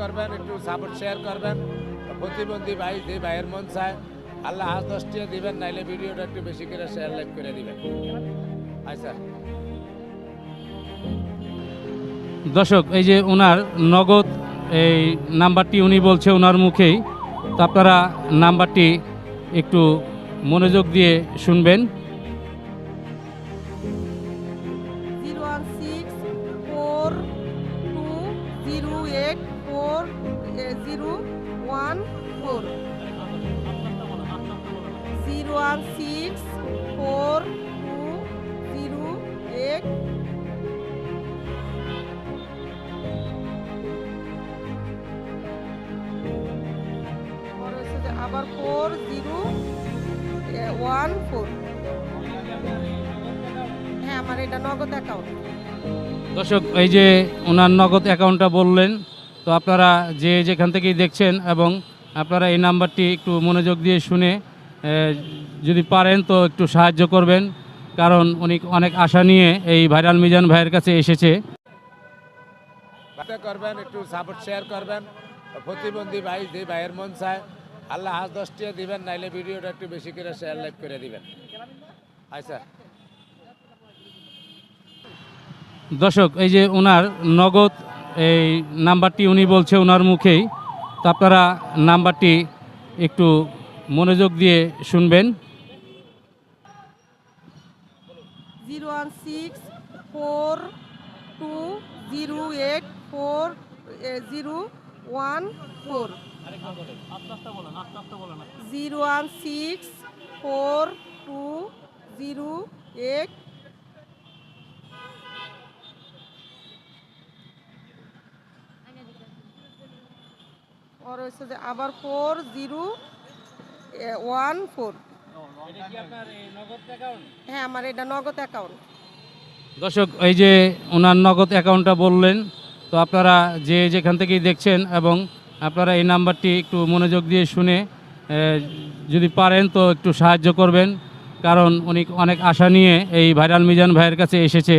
করবেন, একটু support share করবেন। প্রতিবন্ধী ভাই যে ভাইয়ের মন চায় আল্লাহ 10 টাকা দিবেন, নাইলে ভিডিওটা একটু বেশি করে শেয়ার লাইক করে দিবেন। আচ্ছা দর্শক, এই যে ওনার নগদ এই নাম্বারটি উনি বলছে ওনার মুখেই, তো আপনারা নাম্বারটি একটু মনোযোগ দিয়ে শুনবেন। 0164208 আবার 4014। হ্যাঁ, আমার এটা নগদ অ্যাকাউন্ট। দর্শক, এই যে ওনার নগদ অ্যাকাউন্টটা বললেন, তো আপনারা যে যেখান থেকেই দেখছেন এবং আপনারা এই নাম্বারটি একটু মনোযোগ দিয়ে শুনে যদি পারেন তো একটু সাহায্য করবেন, কারণ উনি অনেক আশা নিয়ে এই ভাইরাল মিজান ভাইয়ের কাছে এসেছে। করবেন, একটু সাপোর্ট শেয়ার করবেন। প্রতিবন্ধী ভাই যে ভাইয়ের মন চায় আল্লাহ 10 টাকা দিবেন, নাইলে ভিডিওটা একটু বেশি করে শেয়ার লাইক করে দিবেন। আচ্ছা দর্শক, এই যে ওনার নগদ এই নাম্বারটি উনি বলছে ওনার মুখেই, তো আপনারা নাম্বারটি একটু মনোযোগ দিয়ে শুনবেন। 0164208। আর হচ্ছে যে আবার 4014। হ্যাঁ, আমার এটা নগদ অ্যাকাউন্ট। দর্শক, এই যে ওনার নগদ অ্যাকাউন্টটা বললেন, তো আপনারা যে যেখান থেকেই দেখছেন এবং আপনারা এই নাম্বারটি একটু মনোযোগ দিয়ে শুনে যদি পারেন তো একটু সাহায্য করবেন, কারণ উনি অনেক আশা নিয়ে এই ভাইরাল মিজান ভাইয়ের কাছে এসেছে।